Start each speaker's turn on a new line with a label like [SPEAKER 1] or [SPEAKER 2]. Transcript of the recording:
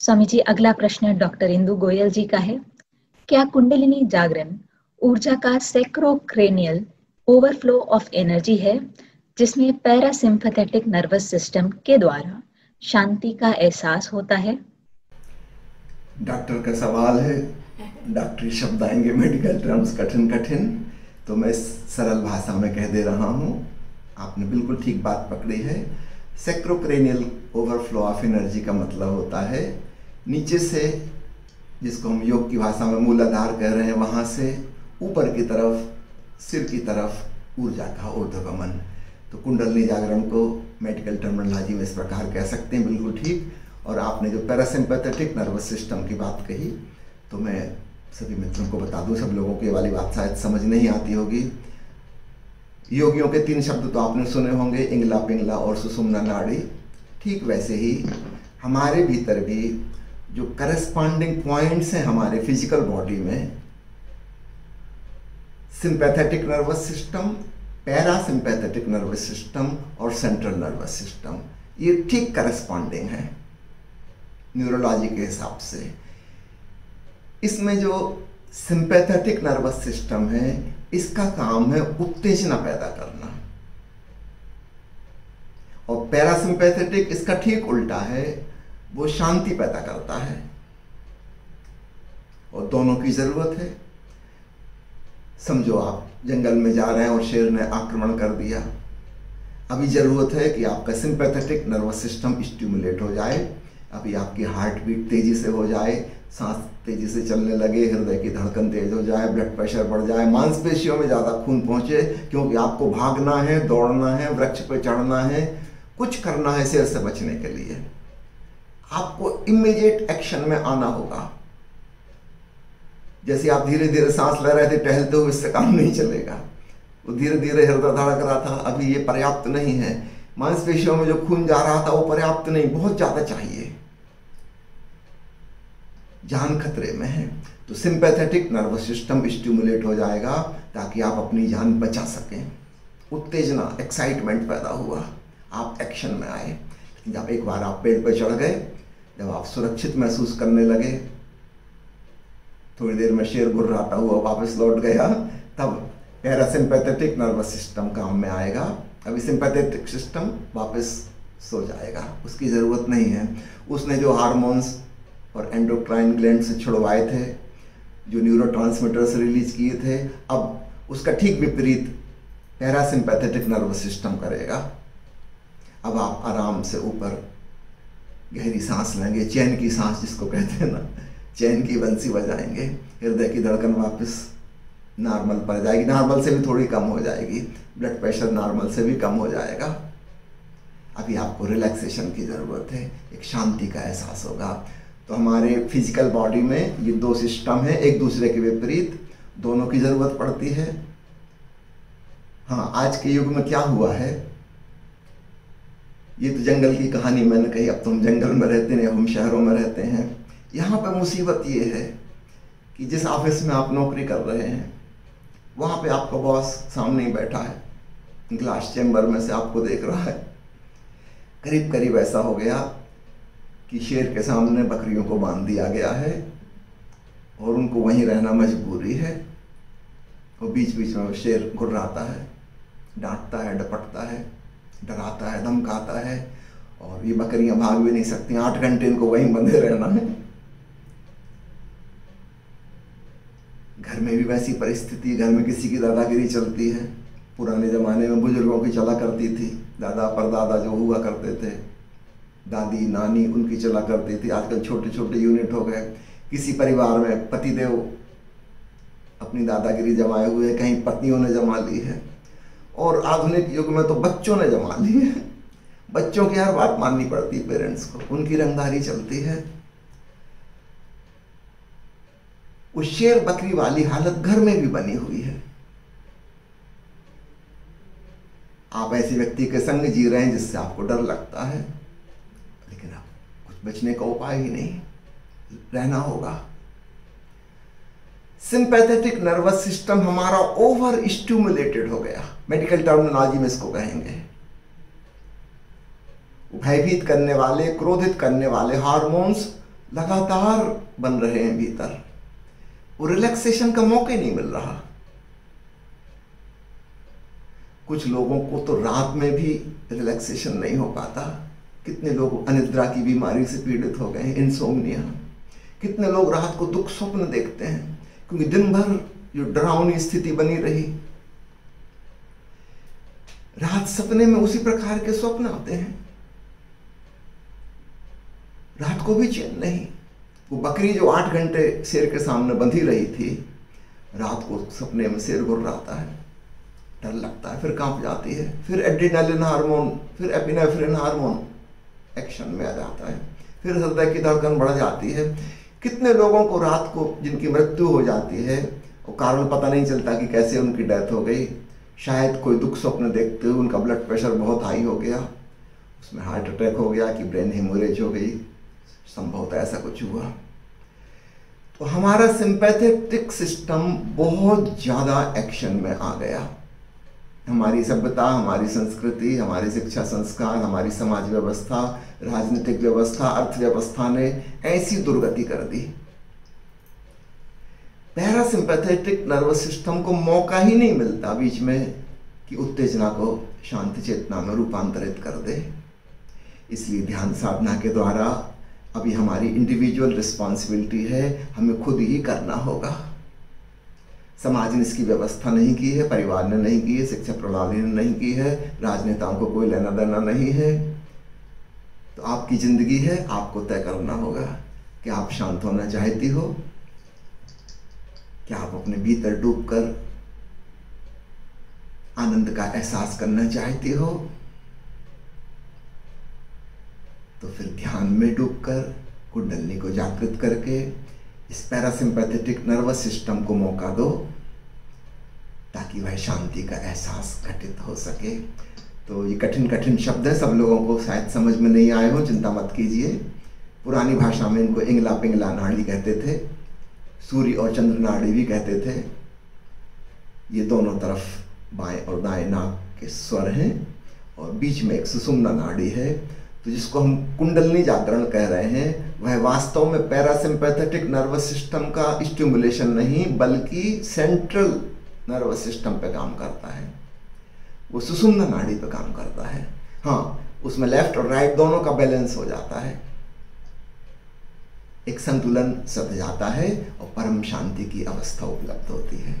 [SPEAKER 1] स्वामी जी, अगला प्रश्न डॉक्टर इंदु गोयल जी का है। क्या कुंडलिनी जागरण ऊर्जा का सैक्रोक्रेनियल ओवरफ्लो ऑफ एनर्जी है, जिसमें पैरासिम्पैथेटिक नर्वस सिस्टम के द्वारा शांति का एहसास होता है?
[SPEAKER 2] डॉक्टर का सवाल है। डॉक्टरी शब्द आएंगे, मेडिकल टर्म्स कठिन कठिन, तो मैं सरल भाषा में कह दे रहा हूँ। आपने बिल्कुल ठीक बात पकड़ी है। सैक्रोक्रेनियल ओवरफ्लो ऑफ एनर्जी का मतलब होता है नीचे से, जिसको हम योग की भाषा में मूलाधार कह रहे हैं, वहाँ से ऊपर की तरफ, सिर की तरफ ऊर्जा का ऊर्ध्वगमन। तो कुंडलिनी जागरण को मेडिकल टर्मिनोलॉजी में इस प्रकार कह सकते हैं, बिल्कुल ठीक। और आपने जो पैरासिम्पैथेटिक नर्वस सिस्टम की बात कही, तो मैं सभी मित्रों को बता दूं, सब लोगों को ये वाली बात शायद समझ नहीं आती होगी। योगियों के 3 शब्द तो आपने सुने होंगे, इंगला पिंगला और सुषुम्ना नाड़ी। ठीक वैसे ही हमारे भीतर भी जो करस्पॉन्डिंग पॉइंट्स हैं हमारे फिजिकल बॉडी में, sympathetic nervous system, parasympathetic nervous system और सेंट्रल नर्वस सिस्टम, ये ठीक करस्पॉन्डिंग है न्यूरोलॉजी के हिसाब से। इसमें जो सिंपैथेटिक नर्वस सिस्टम है, इसका काम है उत्तेजना पैदा करना, और पैरासिम्पैथेटिक इसका ठीक उल्टा है, वो शांति पैदा करता है। और दोनों की जरूरत है। समझो आप जंगल में जा रहे हैं और शेर ने आक्रमण कर दिया, अभी जरूरत है कि आपका सिंपैथेटिक नर्वस सिस्टम स्टिमुलेट हो जाए, अभी आपकी हार्ट बीट तेजी से हो जाए, सांस तेजी से चलने लगे, हृदय की धड़कन तेज हो जाए, ब्लड प्रेशर बढ़ जाए, मांसपेशियों में ज़्यादा खून पहुंचे, क्योंकि आपको भागना है, दौड़ना है, वृक्ष पर चढ़ना है, कुछ करना है शेर से बचने के लिए। आपको इमीडिएट एक्शन में आना होगा। जैसे आप धीरे धीरे सांस ले रहे थे टहलते हुए, इससे काम नहीं चलेगा। वो धीरे धीरे हृदय धड़क रहा था, अभी ये पर्याप्त नहीं है। मांसपेशियों में जो खून जा रहा था वो पर्याप्त नहीं, बहुत ज़्यादा चाहिए, जान खतरे में है। तो सिंपैथेटिक नर्वस सिस्टम स्टिमुलेट हो जाएगा ताकि आप अपनी जान बचा सकें। उत्तेजना, एक्साइटमेंट पैदा हुआ, आप एक्शन में आए। जब एक बार आप पेड़ पर चढ़ गए, जब आप सुरक्षित महसूस करने लगे, थोड़ी देर में शेर गुर्राता हुआ वापस लौट गया, तब पैरासिम्पैथेटिक नर्वस सिस्टम काम में आएगा। अभी सिंपैथेटिक सिस्टम वापस सो जाएगा, उसकी ज़रूरत नहीं है। उसने जो हार्मोन्स और एंडोक्राइन ग्लैंड से छुड़वाए थे, जो न्यूरोट्रांसमीटर्स रिलीज किए थे, अब उसका ठीक विपरीत पैरासिम्पैथेटिक नर्वस सिस्टम करेगा। अब आप आराम से ऊपर गहरी सांस लेंगे, चैन की सांस जिसको कहते हैं ना, चैन की बंसी बजाएंगे, हृदय की धड़कन वापस नॉर्मल पर जाएगी, नॉर्मल से भी थोड़ी कम हो जाएगी, ब्लड प्रेशर नॉर्मल से भी कम हो जाएगा। अभी आपको रिलैक्सेशन की ज़रूरत है, एक शांति का एहसास होगा। तो हमारे फिजिकल बॉडी में ये 2 सिस्टम है, एक दूसरे के विपरीत, दोनों की ज़रूरत पड़ती है। हाँ, आज के युग में क्या हुआ है, ये तो जंगल की कहानी मैंने कही, अब तो हम जंगल में रहते हैं, हम शहरों में रहते हैं। यहाँ पे मुसीबत ये है कि जिस ऑफिस में आप नौकरी कर रहे हैं, वहाँ पे आपका बॉस सामने ही बैठा है, ग्लास चैम्बर में से आपको देख रहा है। करीब करीब ऐसा हो गया कि शेर के सामने बकरियों को बांध दिया गया है और उनको वहीं रहना मजबूरी है। और बीच बीच में शेर गुर्राता है, डांटता है, डपटता है, डराता है, धमकाता है, और ये बकरियां भाग भी नहीं सकती, 8 घंटे इनको वहीं बंधे रहना है। घर में भी वैसी परिस्थिति, घर में किसी की दादागिरी चलती है। पुराने ज़माने में बुजुर्गों की चला करती थी, दादा परदादा जो हुआ करते थे, दादी नानी, उनकी चला करती थी। आजकल छोटे छोटे यूनिट हो गए। किसी परिवार में पतिदेव अपनी दादागिरी जमाए हुए, कहीं पत्नियों ने जमा ली है, और आधुनिक युग में तो बच्चों ने जमा ली है। बच्चों की हर बात माननी पड़ती है पेरेंट्स को, उनकी रंगदारी चलती है। उस शेर बकरी वाली हालत घर में भी बनी हुई है। आप ऐसे व्यक्ति के संग जी रहे हैं जिससे आपको डर लगता है, लेकिन आप कुछ बचने का उपाय ही नहीं, रहना होगा। सिंपैथेटिक नर्वस सिस्टम हमारा ओवर स्टिमुलेटेड हो गया, मेडिकल टर्मिनोलॉजी में इसको कहेंगे। भयभीत करने वाले, क्रोधित करने वाले हार्मोन्स लगातार बन रहे हैं भीतर, वो रिलैक्सेशन का मौका ही नहीं मिल रहा। कुछ लोगों को तो रात में भी रिलैक्सेशन नहीं हो पाता। कितने लोग अनिद्रा की बीमारी से पीड़ित हो गए हैं, इंसोम्निया। कितने लोग रात को दुख स्वप्न देखते हैं, क्योंकि दिन भर जो डरावनी स्थिति बनी रही, रात सपने में उसी प्रकार के स्वप्न आते हैं। रात को भी चैन नहीं। वो बकरी जो 8 घंटे शेर के सामने बंधी रही थी, रात को सपने में शेर घुर्राता है, डर लगता है, फिर कांप जाती है, फिर एड्रेनालिन हार्मोन, फिर एपिनेफ्रिन हार्मोन एक्शन में आ जाता है, फिर हृदय की धड़कन बढ़ जाती है। कितने लोगों को रात को जिनकी मृत्यु हो जाती है, वो कारण पता नहीं चलता कि कैसे उनकी डेथ हो गई। शायद कोई दुख स्वप्न देखते हुए उनका ब्लड प्रेशर बहुत हाई हो गया, उसमें हार्ट अटैक हो गया कि ब्रेन हेमोरेज हो गई, संभवतः ऐसा कुछ हुआ। तो हमारा सिंपैथेटिक सिस्टम बहुत ज़्यादा एक्शन में आ गया। हमारी सभ्यता, हमारी संस्कृति, हमारी शिक्षा संस्कार, हमारी समाज व्यवस्था, राजनीतिक व्यवस्था, अर्थव्यवस्था ने ऐसी दुर्गति कर दी। पैरासिम्पैथेटिक नर्वस सिस्टम को मौका ही नहीं मिलता बीच में कि उत्तेजना को शांत चेतना में रूपांतरित कर दे। इसलिए ध्यान साधना के द्वारा अभी हमारी इंडिविजुअल रिस्पॉन्सिबिलिटी है, हमें खुद ही करना होगा। समाज ने इसकी व्यवस्था नहीं की है, परिवार ने नहीं की है, शिक्षा प्रणाली ने नहीं की है, राजनेताओं को कोई लेना देना नहीं है। तो आपकी जिंदगी है, आपको तय करना होगा कि आप शांत होना चाहती हो, क्या आप अपने भीतर डूबकर आनंद का एहसास करना चाहती हो। तो फिर ध्यान में डूबकर कुंडलिनी को जागृत करके इस पैरासिम्पैथेटिक नर्वस सिस्टम को मौका दो, ताकि वह शांति का एहसास घटित हो सके। तो ये कठिन कठिन शब्द है, सब लोगों को शायद समझ में नहीं आए हो, चिंता मत कीजिए। पुरानी भाषा में इनको इंगला पिंगला नाड़ी कहते थे, सूर्य और चंद्र नाड़ी भी कहते थे। ये दोनों तरफ बाएं और दाएं नाक के स्वर हैं और बीच में एक सुषुम्ना नाड़ी है। तो जिसको हम कुंडलिनी जागरण कह रहे हैं, वह वास्तव में पैरासिम्पैथेटिक नर्वस सिस्टम का स्टिमुलेशन नहीं, बल्कि सेंट्रल नर्वस सिस्टम पे काम करता है। वो सुषुम्ना नाड़ी पे काम करता है। हाँ, उसमें लेफ्ट और राइट दोनों का बैलेंस हो जाता है, एक संतुलन सध जाता है और परम शांति की अवस्था उपलब्ध होती है।